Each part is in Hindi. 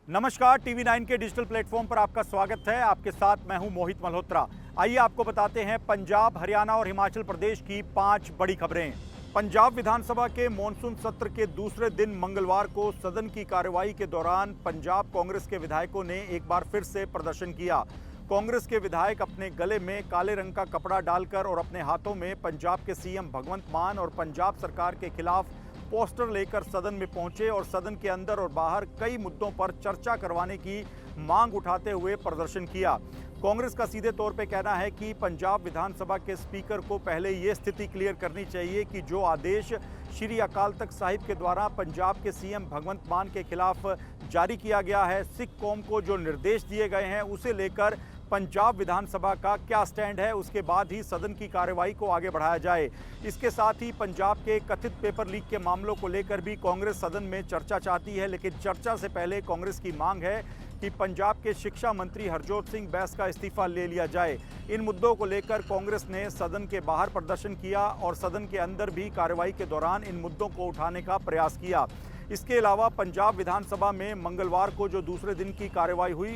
नमस्कार, टीवी 9 के डिजिटल प्लेटफॉर्म पर आपका स्वागत है। आपके साथ मैं हूं मोहित मल्होत्रा। आइए आपको बताते हैं पंजाब, हरियाणा और हिमाचल प्रदेश की 5 बड़ी खबरें। पंजाब विधानसभा के मॉनसून सत्र के दूसरे दिन मंगलवार को सदन की कार्यवाही के दौरान पंजाब कांग्रेस के विधायकों ने एक बार फिर से प्रदर्शन किया। कांग्रेस के विधायक अपने गले में काले रंग का कपड़ा डालकर और अपने हाथों में पंजाब के सीएम भगवंत मान और पंजाब सरकार के खिलाफ पोस्टर लेकर सदन में पहुंचे और सदन के अंदर और बाहर कई मुद्दों पर चर्चा करवाने की मांग उठाते हुए प्रदर्शन किया। कांग्रेस का सीधे तौर पे कहना है कि पंजाब विधानसभा के स्पीकर को पहले ये स्थिति क्लियर करनी चाहिए कि जो आदेश श्री अकाल तख्त साहिब के द्वारा पंजाब के सीएम भगवंत मान के खिलाफ जारी किया गया है, सिख कौम को जो निर्देश दिए गए हैं उसे लेकर पंजाब विधानसभा का क्या स्टैंड है, उसके बाद ही सदन की कार्यवाही को आगे बढ़ाया जाए। इसके साथ ही पंजाब के कथित पेपर लीक के मामलों को लेकर भी कांग्रेस सदन में चर्चा चाहती है, लेकिन चर्चा से पहले कांग्रेस की मांग है कि पंजाब के शिक्षा मंत्री हरजोत सिंह बैस का इस्तीफा ले लिया जाए। इन मुद्दों को लेकर कांग्रेस ने सदन के बाहर प्रदर्शन किया और सदन के अंदर भी कार्रवाई के दौरान इन मुद्दों को उठाने का प्रयास किया। इसके अलावा पंजाब विधानसभा में मंगलवार को जो दूसरे दिन की कार्रवाई हुई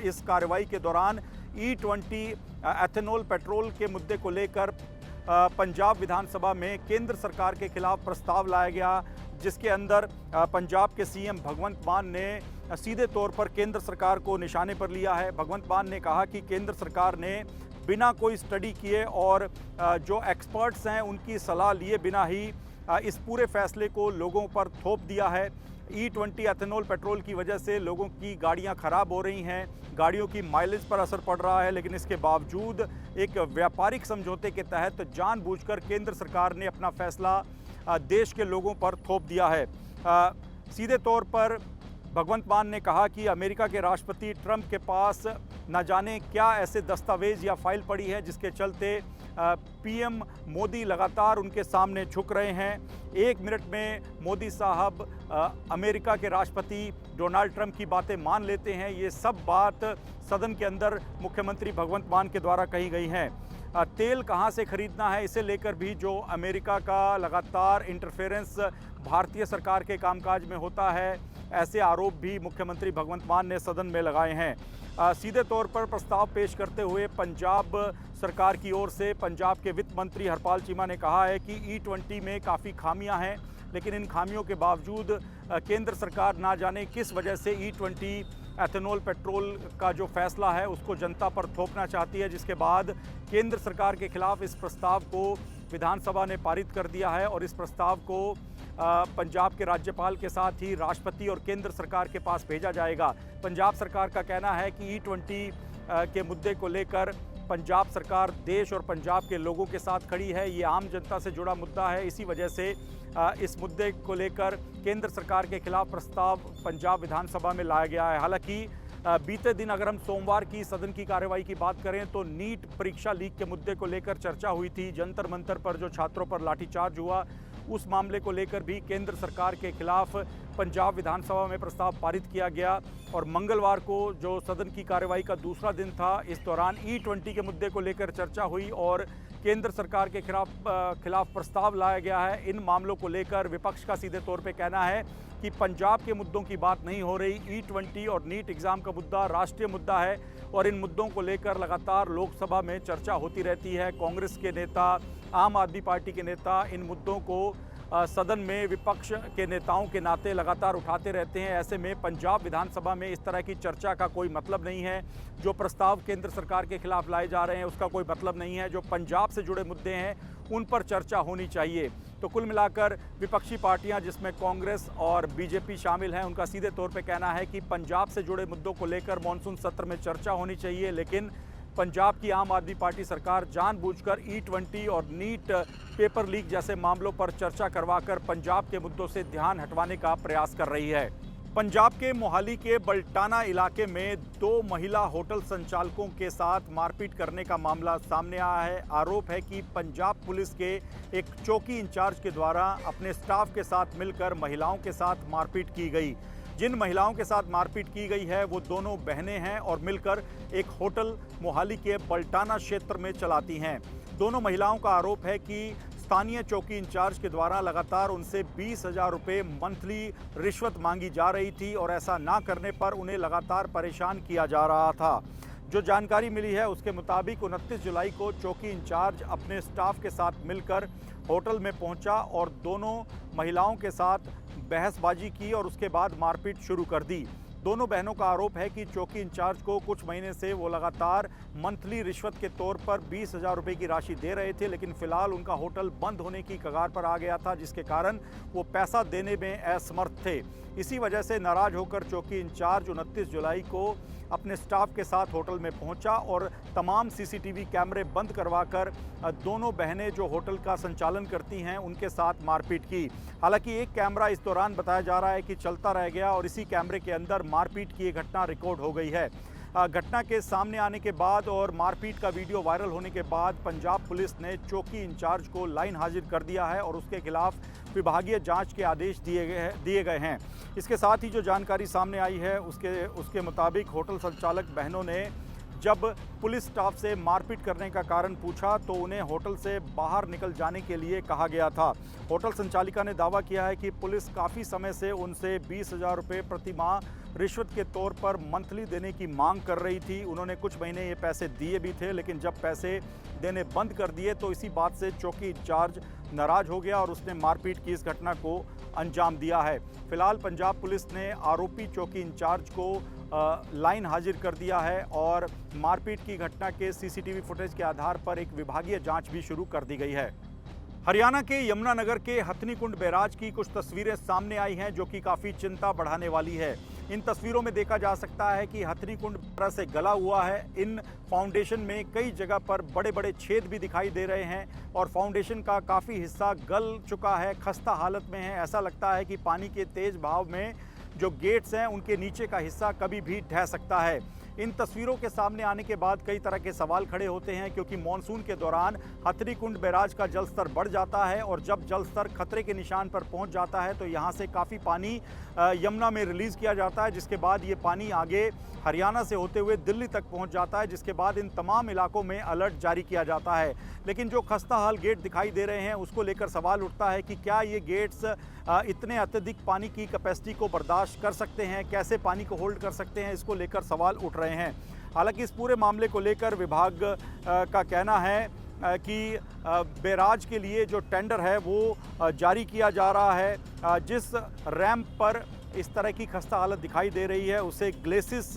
इस कार्रवाई के दौरान E20 एथेनॉल पेट्रोल के मुद्दे को लेकर पंजाब विधानसभा में केंद्र सरकार के खिलाफ प्रस्ताव लाया गया, जिसके अंदर पंजाब के सीएम भगवंत मान ने सीधे तौर पर केंद्र सरकार को निशाने पर लिया है। भगवंत मान ने कहा कि केंद्र सरकार ने बिना कोई स्टडी किए और जो एक्सपर्ट्स हैं उनकी सलाह लिए बिना ही इस पूरे फैसले को लोगों पर थोप दिया है। E20 एथेनॉल पेट्रोल की वजह से लोगों की गाड़ियां खराब हो रही हैं, गाड़ियों की माइलेज पर असर पड़ रहा है, लेकिन इसके बावजूद एक व्यापारिक समझौते के तहत जानबूझकर केंद्र सरकार ने अपना फैसला देश के लोगों पर थोप दिया है। सीधे तौर पर भगवंत मान ने कहा कि अमेरिका के राष्ट्रपति ट्रंप के पास न जाने क्या ऐसे दस्तावेज या फाइल पड़ी है जिसके चलते पीएम मोदी लगातार उनके सामने झुक रहे हैं। 1 मिनट में मोदी साहब अमेरिका के राष्ट्रपति डोनाल्ड ट्रंप की बातें मान लेते हैं। ये सब बात सदन के अंदर मुख्यमंत्री भगवंत मान के द्वारा कही गई हैं। तेल कहां से खरीदना है इसे लेकर भी जो अमेरिका का लगातार इंटरफेरेंस भारतीय सरकार के कामकाज में होता है, ऐसे आरोप भी मुख्यमंत्री भगवंत मान ने सदन में लगाए हैं। सीधे तौर पर प्रस्ताव पेश करते हुए पंजाब सरकार की ओर से पंजाब के वित्त मंत्री हरपाल चीमा ने कहा है कि E20 में काफ़ी खामियां हैं, लेकिन इन खामियों के बावजूद केंद्र सरकार ना जाने किस वजह से E20 एथेनॉल पेट्रोल का जो फैसला है उसको जनता पर थोपना चाहती है, जिसके बाद केंद्र सरकार के खिलाफ इस प्रस्ताव को विधानसभा ने पारित कर दिया है और इस प्रस्ताव को पंजाब के राज्यपाल के साथ ही राष्ट्रपति और केंद्र सरकार के पास भेजा जाएगा। पंजाब सरकार का कहना है कि E20 के मुद्दे को लेकर पंजाब सरकार देश और पंजाब के लोगों के साथ खड़ी है। ये आम जनता से जुड़ा मुद्दा है, इसी वजह से इस मुद्दे को लेकर केंद्र सरकार के खिलाफ प्रस्ताव पंजाब विधानसभा में लाया गया है। हालांकि बीते दिन अगर हम सोमवार की सदन की कार्यवाही की बात करें तो नीट परीक्षा लीक के मुद्दे को लेकर चर्चा हुई थी। जंतर मंतर पर जो छात्रों पर लाठीचार्ज हुआ उस मामले को लेकर भी केंद्र सरकार के खिलाफ पंजाब विधानसभा में प्रस्ताव पारित किया गया और मंगलवार को जो सदन की कार्यवाही का दूसरा दिन था, इस दौरान E20 के मुद्दे को लेकर चर्चा हुई और केंद्र सरकार के खिलाफ प्रस्ताव लाया गया है। इन मामलों को लेकर विपक्ष का सीधे तौर पे कहना है कि पंजाब के मुद्दों की बात नहीं हो रही। E20 और नीट एग्ज़ाम का मुद्दा राष्ट्रीय मुद्दा है और इन मुद्दों को लेकर लगातार लोकसभा में चर्चा होती रहती है। कांग्रेस के नेता, आम आदमी पार्टी के नेता इन मुद्दों को सदन में विपक्ष के नेताओं के नाते लगातार उठाते रहते हैं। ऐसे में पंजाब विधानसभा में इस तरह की चर्चा का कोई मतलब नहीं है। जो प्रस्ताव केंद्र सरकार के खिलाफ लाए जा रहे हैं उसका कोई मतलब नहीं है। जो पंजाब से जुड़े मुद्दे हैं उन पर चर्चा होनी चाहिए। तो कुल मिलाकर विपक्षी पार्टियां जिसमें कांग्रेस और बीजेपी शामिल हैं, उनका सीधे तौर पे कहना है कि पंजाब से जुड़े मुद्दों को लेकर मॉनसून सत्र में चर्चा होनी चाहिए, लेकिन पंजाब की आम आदमी पार्टी सरकार जानबूझकर E20 और नीट पेपर लीक जैसे मामलों पर चर्चा करवाकर पंजाब के मुद्दों से ध्यान हटवाने का प्रयास कर रही है। पंजाब के मोहाली के बल्टाना इलाके में 2 महिला होटल संचालकों के साथ मारपीट करने का मामला सामने आया है। आरोप है कि पंजाब पुलिस के एक चौकी इंचार्ज के द्वारा अपने स्टाफ के साथ मिलकर महिलाओं के साथ मारपीट की गई। जिन महिलाओं के साथ मारपीट की गई है वो दोनों बहनें हैं और मिलकर एक होटल मोहाली के बल्टाना क्षेत्र में चलाती हैं। दोनों महिलाओं का आरोप है कि स्थानीय चौकी इंचार्ज के द्वारा लगातार उनसे 20,000 रुपये मंथली रिश्वत मांगी जा रही थी और ऐसा ना करने पर उन्हें लगातार परेशान किया जा रहा था। जो जानकारी मिली है उसके मुताबिक 29 जुलाई को चौकी इंचार्ज अपने स्टाफ के साथ मिलकर होटल में पहुंचा और दोनों महिलाओं के साथ बहसबाजी की और उसके बाद मारपीट शुरू कर दी। दोनों बहनों का आरोप है कि चौकी इंचार्ज को कुछ महीने से वो लगातार मंथली रिश्वत के तौर पर 20,000 रुपये की राशि दे रहे थे, लेकिन फिलहाल उनका होटल बंद होने की कगार पर आ गया था, जिसके कारण वो पैसा देने में असमर्थ थे। इसी वजह से नाराज होकर चौकी इंचार्ज 29 जुलाई को अपने स्टाफ के साथ होटल में पहुंचा और तमाम सीसीटीवी कैमरे बंद करवाकर दोनों बहनें जो होटल का संचालन करती हैं उनके साथ मारपीट की। हालांकि एक कैमरा इस दौरान बताया जा रहा है कि चलता रह गया और इसी कैमरे के अंदर मारपीट की एक घटना रिकॉर्ड हो गई है। घटना के सामने आने के बाद और मारपीट का वीडियो वायरल होने के बाद पंजाब पुलिस ने चौकी इंचार्ज को लाइन हाजिर कर दिया है और उसके खिलाफ विभागीय जांच के आदेश दिए गए हैं। इसके साथ ही जो जानकारी सामने आई है उसके मुताबिक होटल संचालक बहनों ने जब पुलिस स्टाफ से मारपीट करने का कारण पूछा तो उन्हें होटल से बाहर निकल जाने के लिए कहा गया था। होटल संचालिका ने दावा किया है कि पुलिस काफ़ी समय से उनसे 20,000 रुपये प्रति माह रिश्वत के तौर पर मंथली देने की मांग कर रही थी। उन्होंने कुछ महीने ये पैसे दिए भी थे, लेकिन जब पैसे देने बंद कर दिए तो इसी बात से चौकी इंचार्ज नाराज हो गया और उसने मारपीट की इस घटना को अंजाम दिया है। फिलहाल पंजाब पुलिस ने आरोपी चौकी इंचार्ज को लाइन हाजिर कर दिया है और मारपीट की घटना के सीसीटीवी फुटेज के आधार पर एक विभागीय जांच भी शुरू कर दी गई है। हरियाणा के यमुनानगर के हथनीकुंड बैराज की कुछ तस्वीरें सामने आई हैं जो कि काफ़ी चिंता बढ़ाने वाली है। इन तस्वीरों में देखा जा सकता है कि हथनीकुंड तरह से गला हुआ है। इन फाउंडेशन में कई जगह पर बड़े बड़े छेद भी दिखाई दे रहे हैं और फाउंडेशन का काफ़ी हिस्सा गल चुका है, खस्ता हालत में है। ऐसा लगता है कि पानी के तेज बहाव में जो गेट्स हैं उनके नीचे का हिस्सा कभी भी ढह सकता है। इन तस्वीरों के सामने आने के बाद कई तरह के सवाल खड़े होते हैं, क्योंकि मॉनसून के दौरान हथनीकुंड बैराज का जलस्तर बढ़ जाता है और जब जलस्तर खतरे के निशान पर पहुंच जाता है तो यहां से काफ़ी पानी यमुना में रिलीज़ किया जाता है, जिसके बाद ये पानी आगे हरियाणा से होते हुए दिल्ली तक पहुंच जाता है, जिसके बाद इन तमाम इलाकों में अलर्ट जारी किया जाता है। लेकिन जो खस्ता हाल गेट दिखाई दे रहे हैं उसको लेकर सवाल उठता है कि क्या ये गेट्स इतने अत्यधिक पानी की कैपेसिटी को बर्दाश्त कर सकते हैं, कैसे पानी को होल्ड कर सकते हैं, इसको लेकर सवाल उठ रहे हैं। हालांकि इस पूरे मामले को लेकर विभाग का कहना है कि बैराज के लिए जो टेंडर है वो जारी किया जा रहा है। जिस रैंप पर इस तरह की खस्ता हालत दिखाई दे रही है उसे ग्लेसिस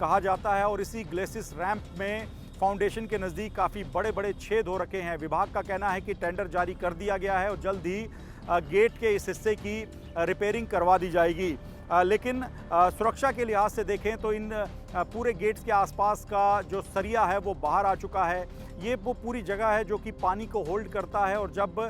कहा जाता है और इसी ग्लेसिस रैंप में फाउंडेशन के नज़दीक काफ़ी बड़े बड़े छेद हो रखे हैं। विभाग का कहना है कि टेंडर जारी कर दिया गया है और जल्द ही गेट के इस हिस्से की रिपेयरिंग करवा दी जाएगी। लेकिन सुरक्षा के लिहाज से देखें तो इन पूरे गेट्स के आसपास का जो सरिया है वो बाहर आ चुका है। ये वो पूरी जगह है जो कि पानी को होल्ड करता है और जब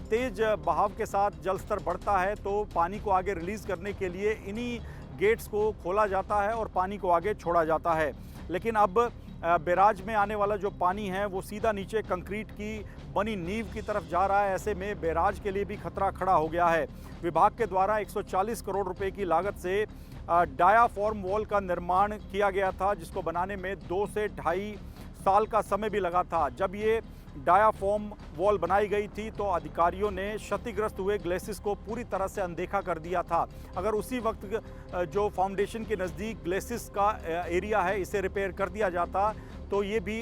तेज़ बहाव के साथ जलस्तर बढ़ता है तो पानी को आगे रिलीज़ करने के लिए इन्हीं गेट्स को खोला जाता है और पानी को आगे छोड़ा जाता है। लेकिन अब बैराज में आने वाला जो पानी है वो सीधा नीचे कंक्रीट की बनी नींव की तरफ जा रहा है। ऐसे में बैराज के लिए भी खतरा खड़ा हो गया है। विभाग के द्वारा 140 करोड़ रुपए की लागत से डायाफ्राम वॉल का निर्माण किया गया था, जिसको बनाने में 2 से ढाई साल का समय भी लगा था। जब ये डायाफ्राम वॉल बनाई गई थी तो अधिकारियों ने क्षतिग्रस्त हुए ग्लेसिस को पूरी तरह से अनदेखा कर दिया था। अगर उसी वक्त जो फाउंडेशन के नज़दीक ग्लेसिस का एरिया है इसे रिपेयर कर दिया जाता तो ये भी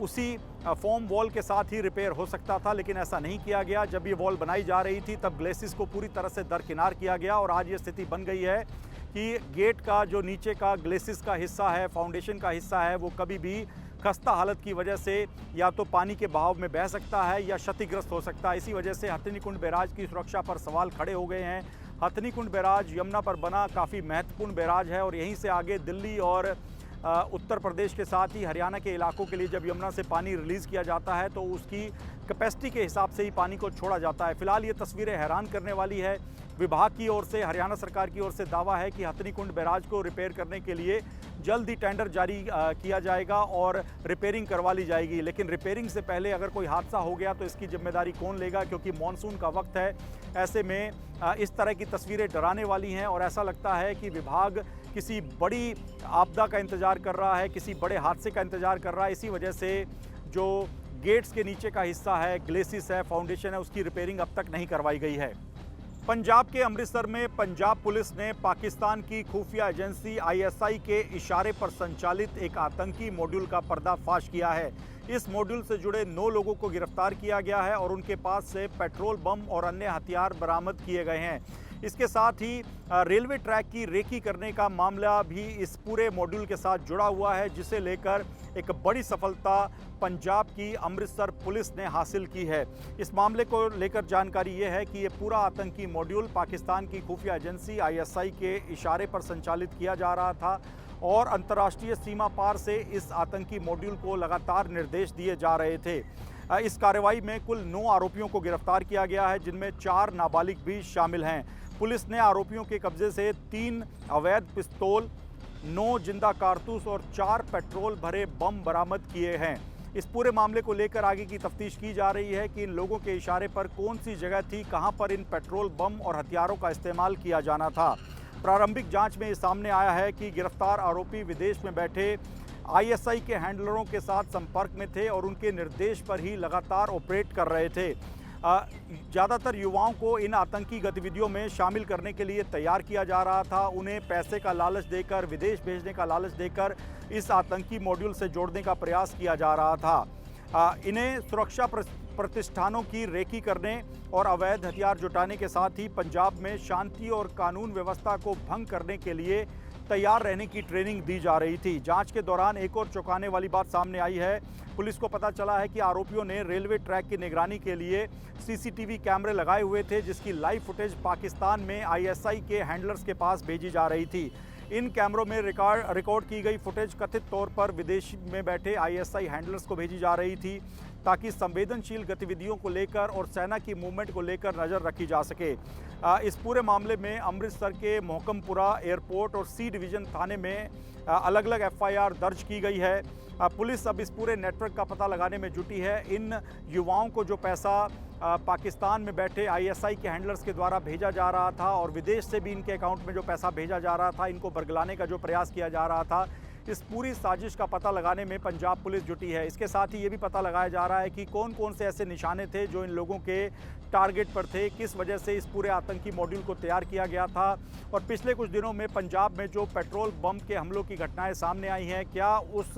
उसी फोम वॉल के साथ ही रिपेयर हो सकता था, लेकिन ऐसा नहीं किया गया। जब ये वॉल बनाई जा रही थी तब ग्लेसिस को पूरी तरह से दरकिनार किया गया और आज ये स्थिति बन गई है कि गेट का जो नीचे का ग्लेसिस का हिस्सा है, फाउंडेशन का हिस्सा है, वो कभी भी खस्ता हालत की वजह से या तो पानी के बहाव में बह सकता है या क्षतिग्रस्त हो सकता है। इसी वजह से हथनीकुंड बैराज की सुरक्षा पर सवाल खड़े हो गए हैं। हथनीकुंड बैराज यमुना पर बना काफ़ी महत्वपूर्ण बैराज है और यहीं से आगे दिल्ली और उत्तर प्रदेश के साथ ही हरियाणा के इलाकों के लिए जब यमुना से पानी रिलीज़ किया जाता है तो उसकी कैपेसिटी के हिसाब से ही पानी को छोड़ा जाता है। फिलहाल ये तस्वीरें हैरान करने वाली है। विभाग की ओर से, हरियाणा सरकार की ओर से दावा है कि हथनीकुंड बैराज को रिपेयर करने के लिए जल्द ही टेंडर जारी किया जाएगा और रिपेयरिंग करवा ली जाएगी। लेकिन रिपेयरिंग से पहले अगर कोई हादसा हो गया तो इसकी जिम्मेदारी कौन लेगा, क्योंकि मॉनसून का वक्त है। ऐसे में इस तरह की तस्वीरें डराने वाली हैं और ऐसा लगता है कि विभाग किसी बड़ी आपदा का इंतज़ार कर रहा है, किसी बड़े हादसे का इंतज़ार कर रहा है। इसी वजह से जो गेट्स के नीचे का हिस्सा है, ग्लेसिस है, फाउंडेशन है, उसकी रिपेयरिंग अब तक नहीं करवाई गई है। पंजाब के अमृतसर में पंजाब पुलिस ने पाकिस्तान की खुफिया एजेंसी आईएसआई के इशारे पर संचालित एक आतंकी मॉड्यूल का पर्दाफाश किया है। इस मॉड्यूल से जुड़े 9 लोगों को गिरफ्तार किया गया है और उनके पास से पेट्रोल बम और अन्य हथियार बरामद किए गए हैं। इसके साथ ही रेलवे ट्रैक की रेकी करने का मामला भी इस पूरे मॉड्यूल के साथ जुड़ा हुआ है, जिसे लेकर एक बड़ी सफलता पंजाब की अमृतसर पुलिस ने हासिल की है। इस मामले को लेकर जानकारी ये है कि ये पूरा आतंकी मॉड्यूल पाकिस्तान की खुफिया एजेंसी आईएसआई के इशारे पर संचालित किया जा रहा था और अंतर्राष्ट्रीय सीमा पार से इस आतंकी मॉड्यूल को लगातार निर्देश दिए जा रहे थे। इस कार्रवाई में कुल 9 आरोपियों को गिरफ्तार किया गया है, जिनमें 4 नाबालिग भी शामिल हैं। पुलिस ने आरोपियों के कब्जे से 3 अवैध पिस्तौल, 9 जिंदा कारतूस और 4 पेट्रोल भरे बम बरामद किए हैं। इस पूरे मामले को लेकर आगे की तफ्तीश की जा रही है कि इन लोगों के इशारे पर कौन सी जगह थी, कहां पर इन पेट्रोल बम और हथियारों का इस्तेमाल किया जाना था। प्रारंभिक जांच में ये सामने आया है कि गिरफ्तार आरोपी विदेश में बैठे आईएसआई के हैंडलरों के साथ संपर्क में थे और उनके निर्देश पर ही लगातार ऑपरेट कर रहे थे। ज़्यादातर युवाओं को इन आतंकी गतिविधियों में शामिल करने के लिए तैयार किया जा रहा था। उन्हें पैसे का लालच देकर, विदेश भेजने का लालच देकर इस आतंकी मॉड्यूल से जोड़ने का प्रयास किया जा रहा था। इन्हें सुरक्षा प्रतिष्ठानों की रेकी करने और अवैध हथियार जुटाने के साथ ही पंजाब में शांति और कानून व्यवस्था को भंग करने के लिए तैयार रहने की ट्रेनिंग दी जा रही थी। जांच के दौरान एक और चौंकाने वाली बात सामने आई है। पुलिस को पता चला है कि आरोपियों ने रेलवे ट्रैक की निगरानी के लिए सीसीटीवी कैमरे लगाए हुए थे, जिसकी लाइव फुटेज पाकिस्तान में आईएसआई के हैंडलर्स के पास भेजी जा रही थी। इन कैमरों में रिकॉर्ड की गई फुटेज कथित तौर पर विदेश में बैठे आईएसआई हैंडलर्स को भेजी जा रही थी, ताकि संवेदनशील गतिविधियों को लेकर और सेना की मूवमेंट को लेकर नज़र रखी जा सके। इस पूरे मामले में अमृतसर के मोहकमपुरा एयरपोर्ट और सी डिवीज़न थाने में अलग अलग एफआईआर दर्ज की गई है। पुलिस अब इस पूरे नेटवर्क का पता लगाने में जुटी है। इन युवाओं को जो पैसा पाकिस्तान में बैठे आईएसआई के हैंडलर्स के द्वारा भेजा जा रहा था और विदेश से भी इनके अकाउंट में जो पैसा भेजा जा रहा था, इनको बरगलाने का जो प्रयास किया जा रहा था, इस पूरी साजिश का पता लगाने में पंजाब पुलिस जुटी है। इसके साथ ही ये भी पता लगाया जा रहा है कि कौन कौन से ऐसे निशाने थे जो इन लोगों के टारगेट पर थे, किस वजह से इस पूरे आतंकी मॉड्यूल को तैयार किया गया था। और पिछले कुछ दिनों में पंजाब में जो पेट्रोल बम के हमलों की घटनाएं सामने आई हैं, क्या उस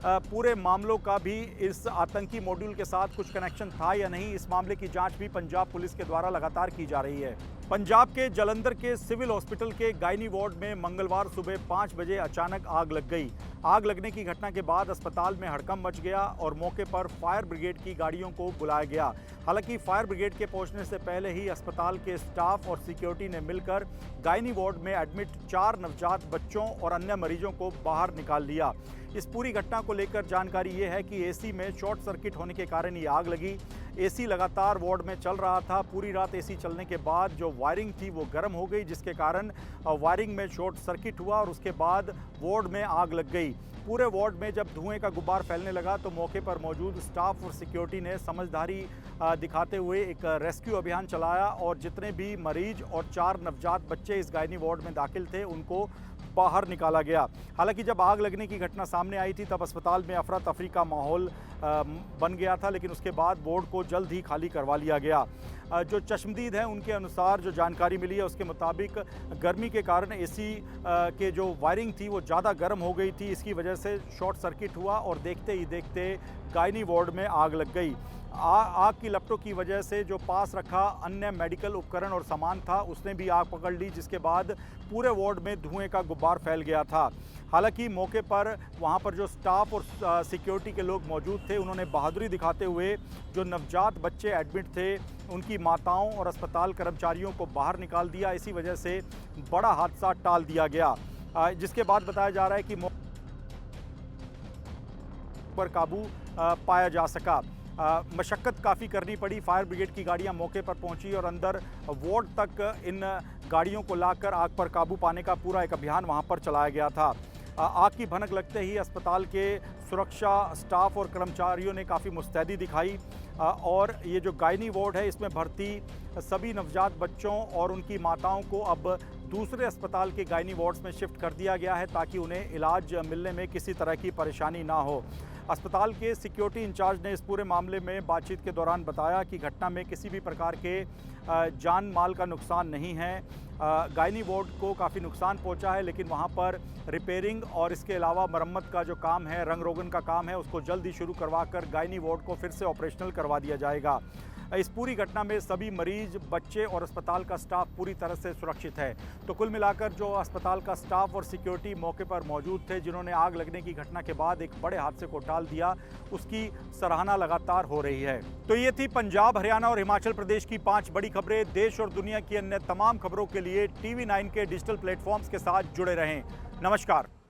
पूरे मामलों का भी इस आतंकी मॉड्यूल के साथ कुछ कनेक्शन था या नहीं, इस मामले की जांच भी पंजाब पुलिस के द्वारा लगातार की जा रही है। पंजाब के जालंधर के सिविल हॉस्पिटल के गायनी वार्ड में मंगलवार सुबह 5 बजे अचानक आग लग गई। आग लगने की घटना के बाद अस्पताल में हड़कंप मच गया और मौके पर फायर ब्रिगेड की गाड़ियों को बुलाया गया। हालांकि फायर ब्रिगेड के पहुंचने से पहले ही अस्पताल के स्टाफ और सिक्योरिटी ने मिलकर गायनी वार्ड में एडमिट 4 नवजात बच्चों और अन्य मरीजों को बाहर निकाल लिया। इस पूरी घटना को लेकर जानकारी ये है कि एसी में शॉर्ट सर्किट होने के कारण ये आग लगी। एसी लगातार वार्ड में चल रहा था। पूरी रात एसी चलने के बाद जो वायरिंग थी वो गर्म हो गई, जिसके कारण वायरिंग में शॉर्ट सर्किट हुआ और उसके बाद वार्ड में आग लग गई। पूरे वार्ड में जब धुएं का गुब्बार फैलने लगा तो मौके पर मौजूद स्टाफ और सिक्योरिटी ने समझदारी दिखाते हुए एक रेस्क्यू अभियान चलाया और जितने भी मरीज और 4 नवजात बच्चे इस गायनी वार्ड में दाखिल थे उनको बाहर निकाला गया। हालांकि जब आग लगने की घटना सामने आई थी तब अस्पताल में अफरा तफरी का माहौल बन गया था, लेकिन उसके बाद वार्ड को जल्द ही खाली करवा लिया गया। जो चश्मदीद हैं उनके अनुसार जो जानकारी मिली है उसके मुताबिक गर्मी के कारण एसी के जो वायरिंग थी वो ज़्यादा गर्म हो गई थी, इसकी वजह से शॉर्ट सर्किट हुआ और देखते ही देखते गायनी वार्ड में आग लग गई। आग की लपटों की वजह से जो पास रखा अन्य मेडिकल उपकरण और सामान था उसने भी आग पकड़ ली, जिसके बाद पूरे वार्ड में धुएं का गुब्बार फैल गया था। हालांकि मौके पर वहां पर जो स्टाफ और सिक्योरिटी के लोग मौजूद थे उन्होंने बहादुरी दिखाते हुए जो नवजात बच्चे एडमिट थे उनकी माताओं और अस्पताल कर्मचारियों को बाहर निकाल दिया। इसी वजह से बड़ा हादसा टाल दिया गया, जिसके बाद बताया जा रहा है कि पर काबू पाया जा सका। मशक्क़त काफ़ी करनी पड़ी। फायर ब्रिगेड की गाड़ियां मौके पर पहुंची और अंदर वार्ड तक इन गाड़ियों को लाकर आग पर काबू पाने का पूरा एक अभियान वहां पर चलाया गया था। आग की भनक लगते ही अस्पताल के सुरक्षा स्टाफ और कर्मचारियों ने काफ़ी मुस्तैदी दिखाई और ये जो गायनी वार्ड है इसमें भर्ती सभी नवजात बच्चों और उनकी माताओं को अब दूसरे अस्पताल के गायनी वार्ड्स में शिफ्ट कर दिया गया है ताकि उन्हें इलाज मिलने में किसी तरह की परेशानी ना हो। अस्पताल के सिक्योरिटी इंचार्ज ने इस पूरे मामले में बातचीत के दौरान बताया कि घटना में किसी भी प्रकार के जान माल का नुकसान नहीं है। गायनी वार्ड को काफ़ी नुकसान पहुंचा है, लेकिन वहां पर रिपेयरिंग और इसके अलावा मरम्मत का जो काम है, रंग रोगन का काम है, उसको जल्द ही शुरू करवाकर गायनी वार्ड को फिर से ऑपरेशनल करवा दिया जाएगा। इस पूरी घटना में सभी मरीज, बच्चे और अस्पताल का स्टाफ पूरी तरह से सुरक्षित है। तो कुल मिलाकर जो अस्पताल का स्टाफ और सिक्योरिटी मौके पर मौजूद थे, जिन्होंने आग लगने की घटना के बाद एक बड़े हादसे को टाल दिया, उसकी सराहना लगातार हो रही है। तो ये थी पंजाब, हरियाणा और हिमाचल प्रदेश की 5 बड़ी खबरें। देश और दुनिया की अन्य तमाम खबरों के लिए TV9 के डिजिटल प्लेटफॉर्म्स के साथ जुड़े रहें। नमस्कार।